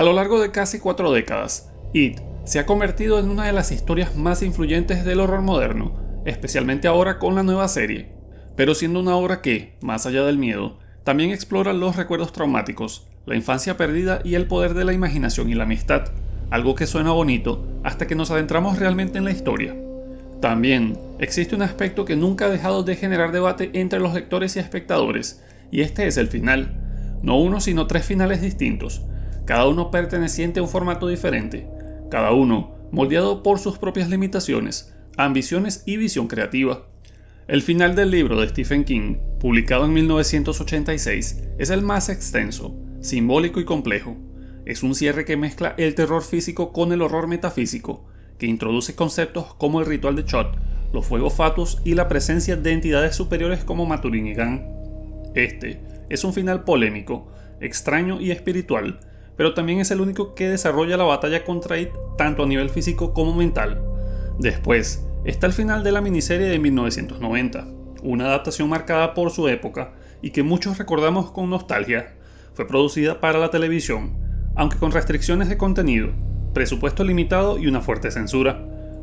A lo largo de casi 4 décadas, It se ha convertido en una de las historias más influyentes del horror moderno, especialmente ahora con la nueva serie, pero siendo una obra que, más allá del miedo, también explora los recuerdos traumáticos, la infancia perdida y el poder de la imaginación y la amistad, algo que suena bonito hasta que nos adentramos realmente en la historia. También existe un aspecto que nunca ha dejado de generar debate entre los lectores y espectadores, y este es el final. No uno sino 3 finales distintos, cada uno perteneciente a un formato diferente, cada uno moldeado por sus propias limitaciones, ambiciones y visión creativa. El final del libro de Stephen King, publicado en 1986, es el más extenso, simbólico y complejo. Es un cierre que mezcla el terror físico con el horror metafísico, que introduce conceptos como el ritual de Chott, los fuegos fatuos y la presencia de entidades superiores como Maturin y Gan. Este es un final polémico, extraño y espiritual, pero también es el único que desarrolla la batalla contra It tanto a nivel físico como mental. Después está el final de la miniserie de 1990, una adaptación marcada por su época y que muchos recordamos con nostalgia. Fue producida para la televisión, aunque con restricciones de contenido, presupuesto limitado y una fuerte censura.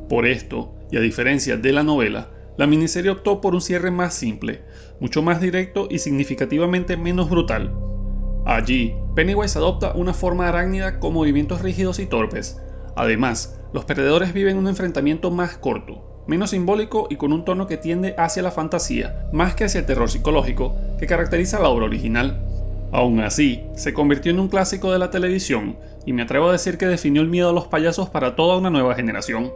Por esto, y a diferencia de la novela, la miniserie optó por un cierre más simple, mucho más directo y significativamente menos brutal. Allí, Pennywise adopta una forma arácnida con movimientos rígidos y torpes. Además, los perdedores viven un enfrentamiento más corto, menos simbólico y con un tono que tiende hacia la fantasía, más que hacia el terror psicológico que caracteriza la obra original. Aún así, se convirtió en un clásico de la televisión y me atrevo a decir que definió el miedo a los payasos para toda una nueva generación.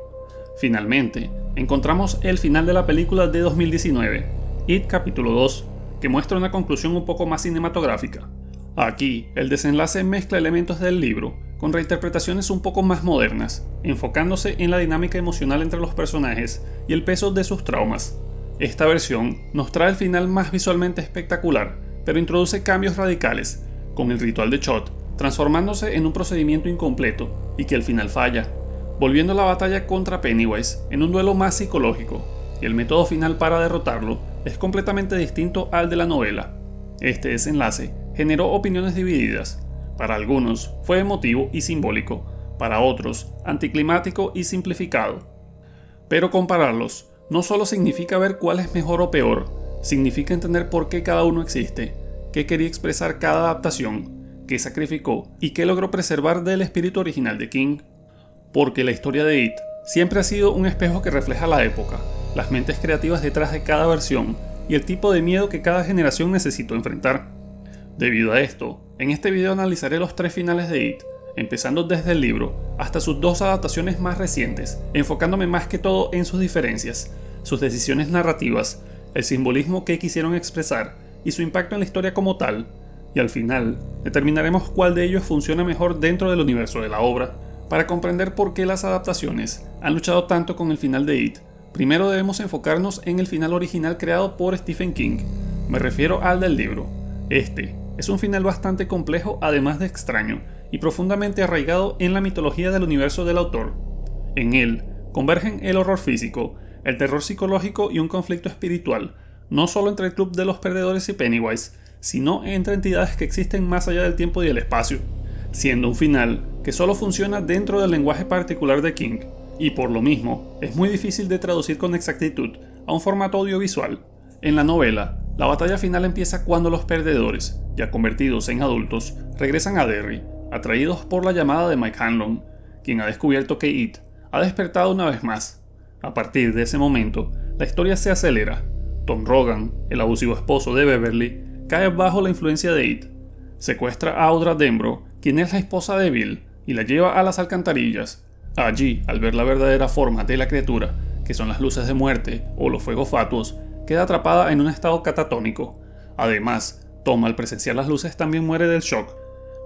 Finalmente, encontramos el final de la película de 2019, It Capítulo 2, que muestra una conclusión un poco más cinematográfica. Aquí, el desenlace mezcla elementos del libro con reinterpretaciones un poco más modernas, enfocándose en la dinámica emocional entre los personajes y el peso de sus traumas. Esta versión nos trae el final más visualmente espectacular, pero introduce cambios radicales, con el ritual de Chott transformándose en un procedimiento incompleto y que al final falla, volviendo la batalla contra Pennywise en un duelo más psicológico, y el método final para derrotarlo es completamente distinto al de la novela. Este desenlace generó opiniones divididas. Para algunos fue emotivo y simbólico, para otros anticlimático y simplificado. Pero compararlos no solo significa ver cuál es mejor o peor, significa entender por qué cada uno existe, qué quería expresar cada adaptación, qué sacrificó y qué logró preservar del espíritu original de King. Porque la historia de It siempre ha sido un espejo que refleja la época, las mentes creativas detrás de cada versión y el tipo de miedo que cada generación necesitó enfrentar. Debido a esto, en este video analizaré los 3 finales de It, empezando desde el libro hasta sus 2 adaptaciones más recientes, enfocándome más que todo en sus diferencias, sus decisiones narrativas, el simbolismo que quisieron expresar y su impacto en la historia como tal, y al final determinaremos cuál de ellos funciona mejor dentro del universo de la obra. Para comprender por qué las adaptaciones han luchado tanto con el final de It, primero debemos enfocarnos en el final original creado por Stephen King. Me refiero al del libro. Este es un final bastante complejo, además de extraño, y profundamente arraigado en la mitología del universo del autor. En él convergen el horror físico, el terror psicológico y un conflicto espiritual, no solo entre el Club de los Perdedores y Pennywise, sino entre entidades que existen más allá del tiempo y el espacio, siendo un final que solo funciona dentro del lenguaje particular de King, y por lo mismo es muy difícil de traducir con exactitud a un formato audiovisual. En la novela, la batalla final empieza cuando los perdedores, ya convertidos en adultos, regresan a Derry, atraídos por la llamada de Mike Hanlon, quien ha descubierto que It ha despertado una vez más. A partir de ese momento, la historia se acelera. Tom Rogan, el abusivo esposo de Beverly, cae bajo la influencia de It. Secuestra a Audra Denbrough, quien es la esposa de Bill, y la lleva a las alcantarillas. Allí, al ver la verdadera forma de la criatura, que son las luces de muerte o los fuegos fatuos, queda atrapada en un estado catatónico. Además, Tom, al presenciar las luces, también muere del shock.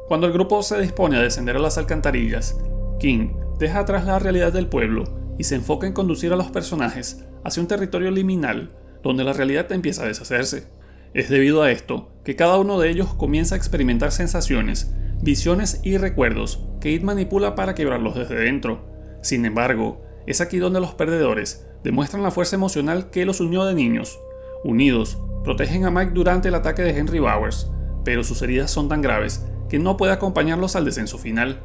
Cuando el grupo se dispone a descender a las alcantarillas, King deja atrás la realidad del pueblo y se enfoca en conducir a los personajes hacia un territorio liminal, donde la realidad empieza a deshacerse. Es debido a esto que cada uno de ellos comienza a experimentar sensaciones, visiones y recuerdos que It manipula para quebrarlos desde dentro. Sin embargo, es aquí donde los perdedores demuestran la fuerza emocional que los unió de niños. Unidos, protegen a Mike durante el ataque de Henry Bowers, pero sus heridas son tan graves que no puede acompañarlos al descenso final.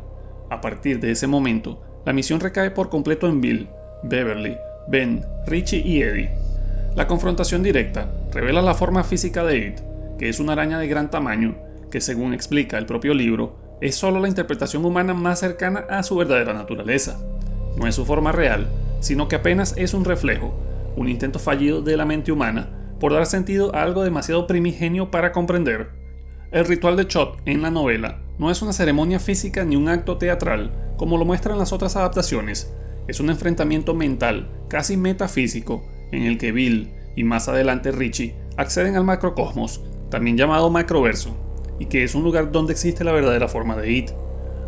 A partir de ese momento, la misión recae por completo en Bill, Beverly, Ben, Richie y Eddie. La confrontación directa revela la forma física de It, que es una araña de gran tamaño, que según explica el propio libro, es solo la interpretación humana más cercana a su verdadera naturaleza. No es su forma real, sino que apenas es un reflejo, un intento fallido de la mente humana por dar sentido a algo demasiado primigenio para comprender. El ritual de Chott en la novela no es una ceremonia física ni un acto teatral, como lo muestran las otras adaptaciones. Es un enfrentamiento mental, casi metafísico, en el que Bill y más adelante Richie acceden al macrocosmos, también llamado macroverso, y que es un lugar donde existe la verdadera forma de It.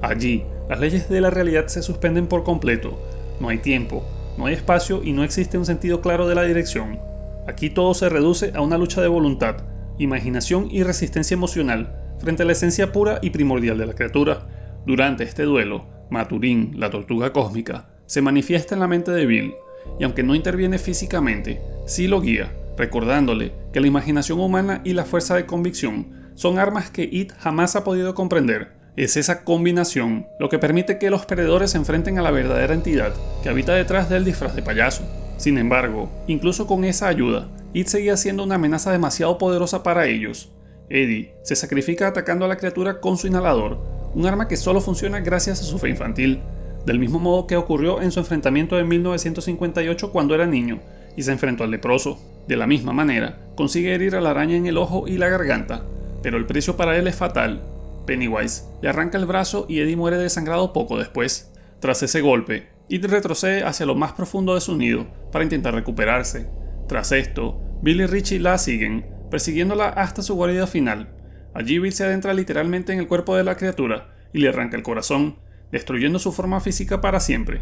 Allí, las leyes de la realidad se suspenden por completo. No hay tiempo, no hay espacio y no existe un sentido claro de la dirección. Aquí todo se reduce a una lucha de voluntad, imaginación y resistencia emocional frente a la esencia pura y primordial de la criatura. Durante este duelo, Maturin, la tortuga cósmica, se manifiesta en la mente de Bill, y aunque no interviene físicamente, sí lo guía, recordándole que la imaginación humana y la fuerza de convicción son armas que It jamás ha podido comprender. Es esa combinación lo que permite que los perdedores se enfrenten a la verdadera entidad que habita detrás del disfraz de payaso. Sin embargo, incluso con esa ayuda, It seguía siendo una amenaza demasiado poderosa para ellos. Eddie se sacrifica atacando a la criatura con su inhalador, un arma que solo funciona gracias a su fe infantil, del mismo modo que ocurrió en su enfrentamiento en 1958 cuando era niño y se enfrentó al leproso. De la misma manera, consigue herir a la araña en el ojo y la garganta, pero el precio para él es fatal. Pennywise le arranca el brazo y Eddie muere desangrado poco después. Tras ese golpe, It retrocede hacia lo más profundo de su nido para intentar recuperarse. Tras esto, Bill y Richie la siguen, persiguiéndola hasta su guarida final. Allí Bill se adentra literalmente en el cuerpo de la criatura y le arranca el corazón, destruyendo su forma física para siempre.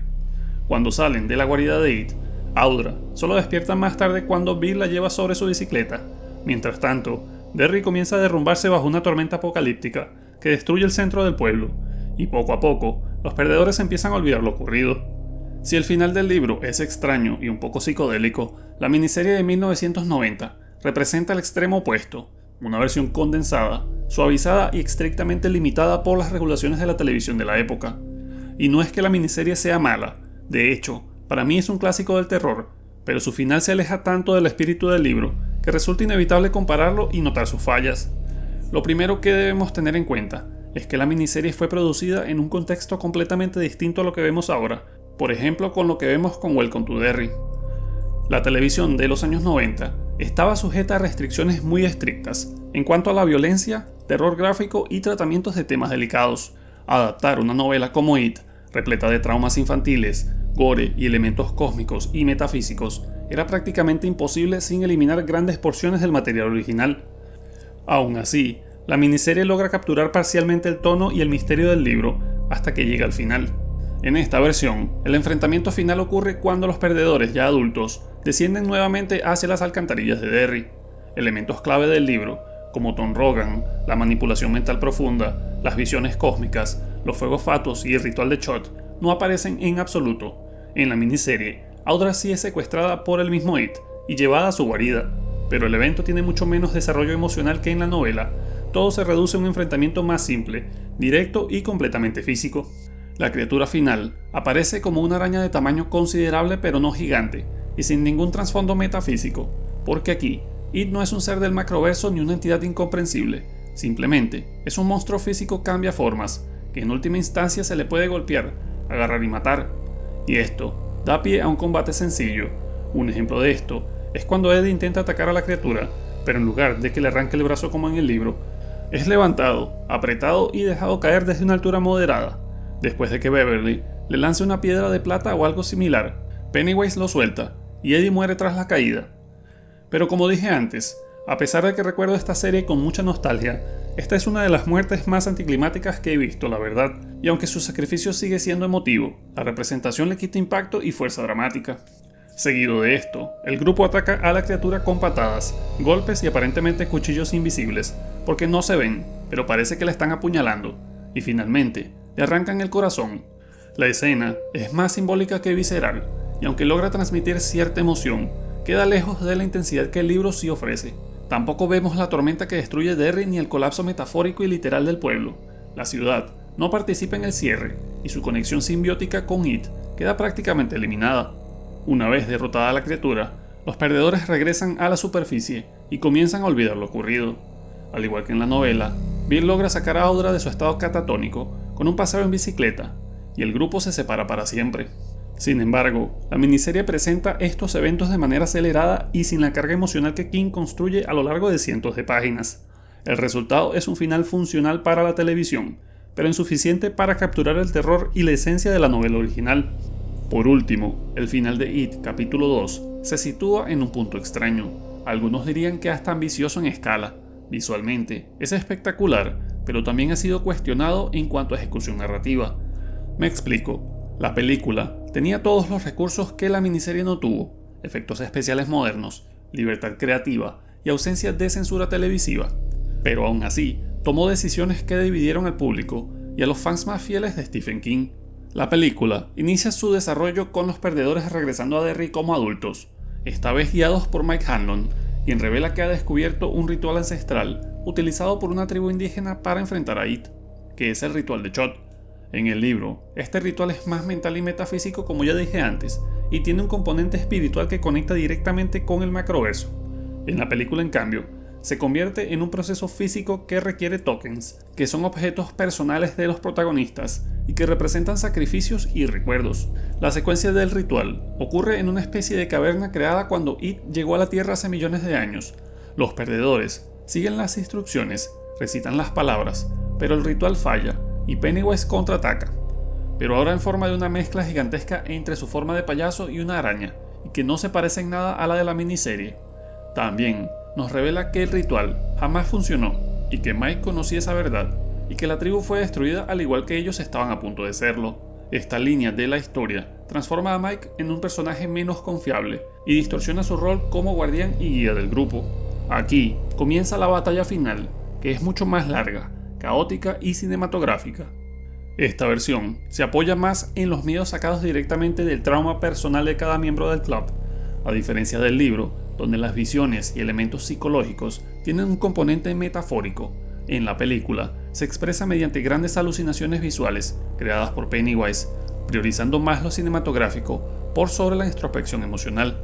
Cuando salen de la guarida de It, Audra solo despierta más tarde cuando Bill la lleva sobre su bicicleta. Mientras tanto, Derry comienza a derrumbarse bajo una tormenta apocalíptica que destruye el centro del pueblo, y poco a poco, los perdedores empiezan a olvidar lo ocurrido. Si el final del libro es extraño y un poco psicodélico, la miniserie de 1990 representa el extremo opuesto, una versión condensada, suavizada y estrictamente limitada por las regulaciones de la televisión de la época. Y no es que la miniserie sea mala, de hecho, para mí es un clásico del terror, pero su final se aleja tanto del espíritu del libro que resulta inevitable compararlo y notar sus fallas. Lo primero que debemos tener en cuenta es que la miniserie fue producida en un contexto completamente distinto a lo que vemos ahora, por ejemplo con lo que vemos con Welcome to Derry. La televisión de los años 90 estaba sujeta a restricciones muy estrictas en cuanto a la violencia, terror gráfico y tratamientos de temas delicados. Adaptar una novela como It, repleta de traumas infantiles, gore y elementos cósmicos y metafísicos, era prácticamente imposible sin eliminar grandes porciones del material original. Aún así, la miniserie logra capturar parcialmente el tono y el misterio del libro hasta que llega al final. En esta versión, el enfrentamiento final ocurre cuando los perdedores ya adultos descienden nuevamente hacia las alcantarillas de Derry. Elementos clave del libro, como Tom Rogan, la manipulación mental profunda, las visiones cósmicas, los fuegos fatuos y el ritual de Chott, no aparecen en absoluto. En la miniserie, Audra sí es secuestrada por el mismo It y llevada a su guarida, pero el evento tiene mucho menos desarrollo emocional que en la novela. Todo se reduce a un enfrentamiento más simple, directo y completamente físico. La criatura final aparece como una araña de tamaño considerable pero no gigante, y sin ningún trasfondo metafísico, porque aquí, It no es un ser del macroverso ni una entidad incomprensible, simplemente es un monstruo físico cambia formas, que en última instancia se le puede golpear, agarrar y matar, y esto da pie a un combate sencillo. Un ejemplo de esto es cuando Eddie intenta atacar a la criatura, pero en lugar de que le arranque el brazo como en el libro, es levantado, apretado y dejado caer desde una altura moderada, después de que Beverly le lance una piedra de plata o algo similar. Pennywise lo suelta, y Eddie muere tras la caída. Pero como dije antes, a pesar de que recuerdo esta serie con mucha nostalgia, esta es una de las muertes más anticlimáticas que he visto, la verdad, y aunque su sacrificio sigue siendo emotivo, la representación le quita impacto y fuerza dramática. Seguido de esto, el grupo ataca a la criatura con patadas, golpes y aparentemente cuchillos invisibles, porque no se ven, pero parece que la están apuñalando, y finalmente, le arrancan el corazón. La escena es más simbólica que visceral, y aunque logra transmitir cierta emoción, queda lejos de la intensidad que el libro sí ofrece. Tampoco vemos la tormenta que destruye Derry ni el colapso metafórico y literal del pueblo. La ciudad no participa en el cierre y su conexión simbiótica con It queda prácticamente eliminada. Una vez derrotada la criatura, los perdedores regresan a la superficie y comienzan a olvidar lo ocurrido. Al igual que en la novela, Bill logra sacar a Audra de su estado catatónico con un paseo en bicicleta, y el grupo se separa para siempre. Sin embargo, la miniserie presenta estos eventos de manera acelerada y sin la carga emocional que King construye a lo largo de cientos de páginas. El resultado es un final funcional para la televisión, pero insuficiente para capturar el terror y la esencia de la novela original. Por último, el final de It, capítulo 2, se sitúa en un punto extraño. Algunos dirían que hasta ambicioso en escala. Visualmente, es espectacular, pero también ha sido cuestionado en cuanto a ejecución narrativa. Me explico. La película tenía todos los recursos que la miniserie no tuvo: efectos especiales modernos, libertad creativa y ausencia de censura televisiva. Pero aún así, tomó decisiones que dividieron al público y a los fans más fieles de Stephen King. La película inicia su desarrollo con los perdedores regresando a Derry como adultos, esta vez guiados por Mike Hanlon, quien revela que ha descubierto un ritual ancestral utilizado por una tribu indígena para enfrentar a It, que es el ritual de Chod. En el libro, este ritual es más mental y metafísico, como ya dije antes, y tiene un componente espiritual que conecta directamente con el macroverso. En la película, en cambio, se convierte en un proceso físico que requiere tokens, que son objetos personales de los protagonistas y que representan sacrificios y recuerdos. La secuencia del ritual ocurre en una especie de caverna creada cuando It llegó a la Tierra hace millones de años. Los perdedores siguen las instrucciones, recitan las palabras, pero el ritual falla y Pennywise contraataca, pero ahora en forma de una mezcla gigantesca entre su forma de payaso y una araña, y que no se parece en nada a la de la miniserie. También nos revela que el ritual jamás funcionó y que Mike conocía esa verdad, y que la tribu fue destruida al igual que ellos estaban a punto de serlo. Esta línea de la historia transforma a Mike en un personaje menos confiable y distorsiona su rol como guardián y guía del grupo. Aquí comienza la batalla final, que es mucho más larga, caótica y cinematográfica. Esta versión se apoya más en los miedos sacados directamente del trauma personal de cada miembro del club, a diferencia del libro, donde las visiones y elementos psicológicos tienen un componente metafórico. En la película se expresa mediante grandes alucinaciones visuales creadas por Pennywise, priorizando más lo cinematográfico por sobre la introspección emocional.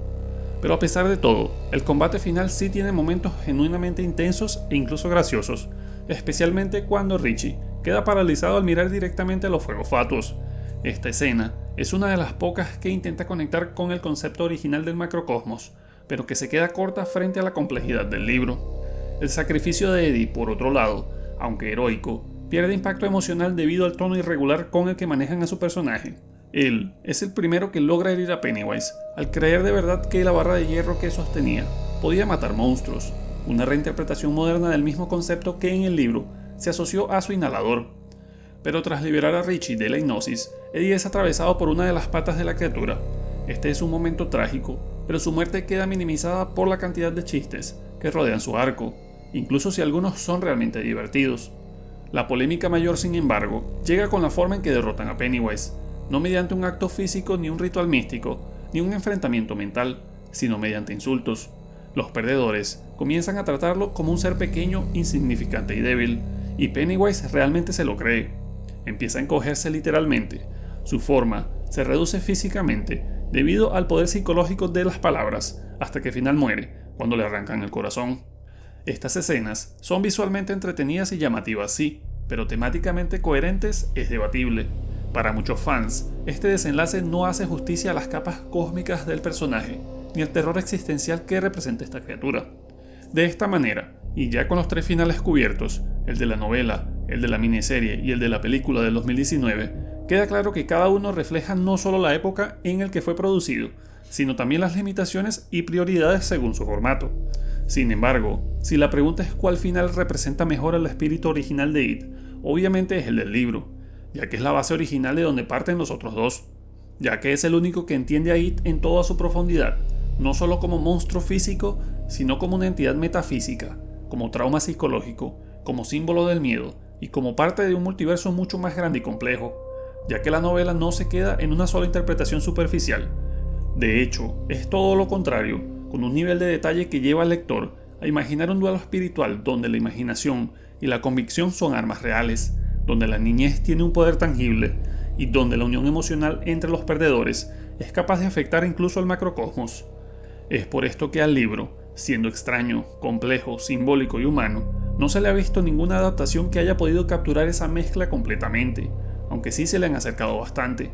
Pero a pesar de todo, el combate final sí tiene momentos genuinamente intensos e incluso graciosos, especialmente cuando Richie queda paralizado al mirar directamente a los fuegos fatuos. Esta escena es una de las pocas que intenta conectar con el concepto original del macrocosmos, pero que se queda corta frente a la complejidad del libro. El sacrificio de Eddie, por otro lado, aunque heroico, pierde impacto emocional debido al tono irregular con el que manejan a su personaje. Él es el primero que logra herir a Pennywise, al creer de verdad que la barra de hierro que sostenía podía matar monstruos, una reinterpretación moderna del mismo concepto que en el libro se asoció a su inhalador. Pero tras liberar a Richie de la hipnosis, Eddie es atravesado por una de las patas de la criatura. Este es un momento trágico, pero su muerte queda minimizada por la cantidad de chistes que rodean su arco, incluso si algunos son realmente divertidos. La polémica mayor, sin embargo, llega con la forma en que derrotan a Pennywise, no mediante un acto físico ni un ritual místico, ni un enfrentamiento mental, sino mediante insultos. Los perdedores comienzan a tratarlo como un ser pequeño, insignificante y débil, y Pennywise realmente se lo cree. Empieza a encogerse literalmente. Su forma se reduce físicamente debido al poder psicológico de las palabras, hasta que al final muere, cuando le arrancan el corazón. Estas escenas son visualmente entretenidas y llamativas, sí, pero temáticamente coherentes es debatible. Para muchos fans, este desenlace no hace justicia a las capas cósmicas del personaje, ni al terror existencial que representa esta criatura. De esta manera, y ya con los 3 finales cubiertos, el de la novela, el de la miniserie y el de la película del 2019, queda claro que cada uno refleja no solo la época en el que fue producido, sino también las limitaciones y prioridades según su formato. Sin embargo, si la pregunta es cuál final representa mejor el espíritu original de It, obviamente es el del libro, ya que es la base original de donde parten los otros dos, ya que es el único que entiende a It en toda su profundidad, no solo como monstruo físico, sino como una entidad metafísica, como trauma psicológico, como símbolo del miedo y como parte de un multiverso mucho más grande y complejo, ya que la novela no se queda en una sola interpretación superficial. De hecho, es todo lo contrario, con un nivel de detalle que lleva al lector a imaginar un duelo espiritual donde la imaginación y la convicción son armas reales, donde la niñez tiene un poder tangible y donde la unión emocional entre los perdedores es capaz de afectar incluso al macrocosmos. Es por esto que al libro, siendo extraño, complejo, simbólico y humano, no se le ha visto ninguna adaptación que haya podido capturar esa mezcla completamente, aunque sí se le han acercado bastante.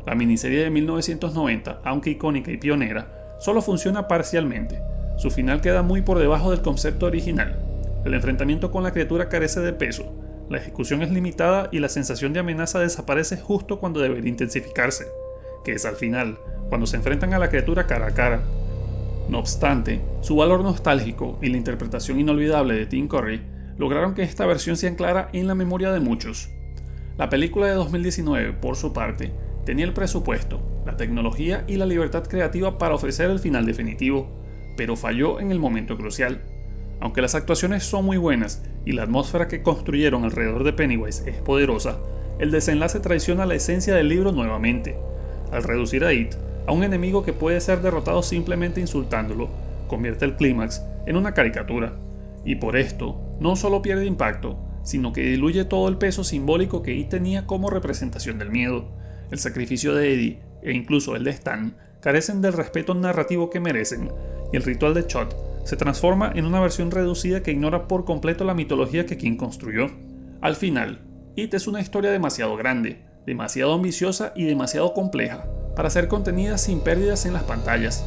La miniserie de 1990, aunque icónica y pionera, solo funciona parcialmente. Su final queda muy por debajo del concepto original. El enfrentamiento con la criatura carece de peso, la ejecución es limitada y la sensación de amenaza desaparece justo cuando debería intensificarse, que es al final, cuando se enfrentan a la criatura cara a cara. No obstante, su valor nostálgico y la interpretación inolvidable de Tim Curry lograron que esta versión se anclara en la memoria de muchos. La película de 2019, por su parte, tenía el presupuesto, la tecnología y la libertad creativa para ofrecer el final definitivo, pero falló en el momento crucial. Aunque las actuaciones son muy buenas y la atmósfera que construyeron alrededor de Pennywise es poderosa, el desenlace traiciona la esencia del libro nuevamente. Al reducir a It a un enemigo que puede ser derrotado simplemente insultándolo, convierte el clímax en una caricatura. Y por esto, no solo pierde impacto, sino que diluye todo el peso simbólico que It tenía como representación del miedo. El sacrificio de Eddie, e incluso el de Stan, carecen del respeto narrativo que merecen, y el ritual de Chod se transforma en una versión reducida que ignora por completo la mitología que King construyó. Al final, It es una historia demasiado grande, demasiado ambiciosa y demasiado compleja para ser contenida sin pérdidas en las pantallas.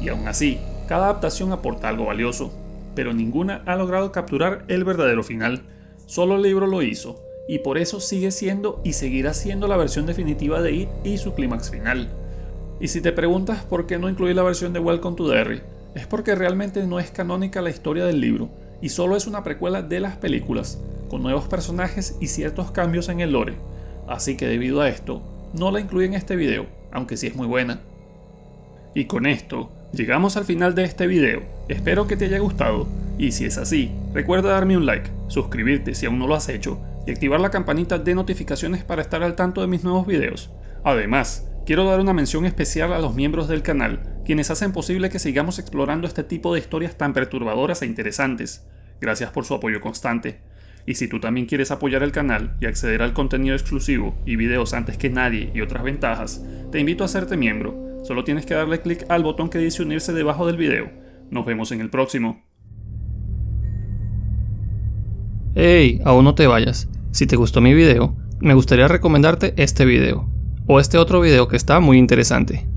Y aún así, cada adaptación aporta algo valioso, pero ninguna ha logrado capturar el verdadero final. Solo el libro lo hizo, y por eso sigue siendo y seguirá siendo la versión definitiva de It y su clímax final. Y si te preguntas por qué no incluí la versión de Welcome to Derry, es porque realmente no es canónica la historia del libro, y solo es una precuela de las películas, con nuevos personajes y ciertos cambios en el lore. Así que debido a esto, no la incluí en este video, aunque sí es muy buena. Y con esto, llegamos al final de este video. Espero que te haya gustado, y si es así, recuerda darme un like, suscribirte si aún no lo has hecho, y activar la campanita de notificaciones para estar al tanto de mis nuevos videos. Además, quiero dar una mención especial a los miembros del canal, quienes hacen posible que sigamos explorando este tipo de historias tan perturbadoras e interesantes. Gracias por su apoyo constante. Y si tú también quieres apoyar el canal y acceder al contenido exclusivo y videos antes que nadie y otras ventajas, te invito a hacerte miembro. Solo tienes que darle clic al botón que dice unirse debajo del video. Nos vemos en el próximo. Hey, aún no te vayas. Si te gustó mi video, me gustaría recomendarte este video, o este otro video que está muy interesante.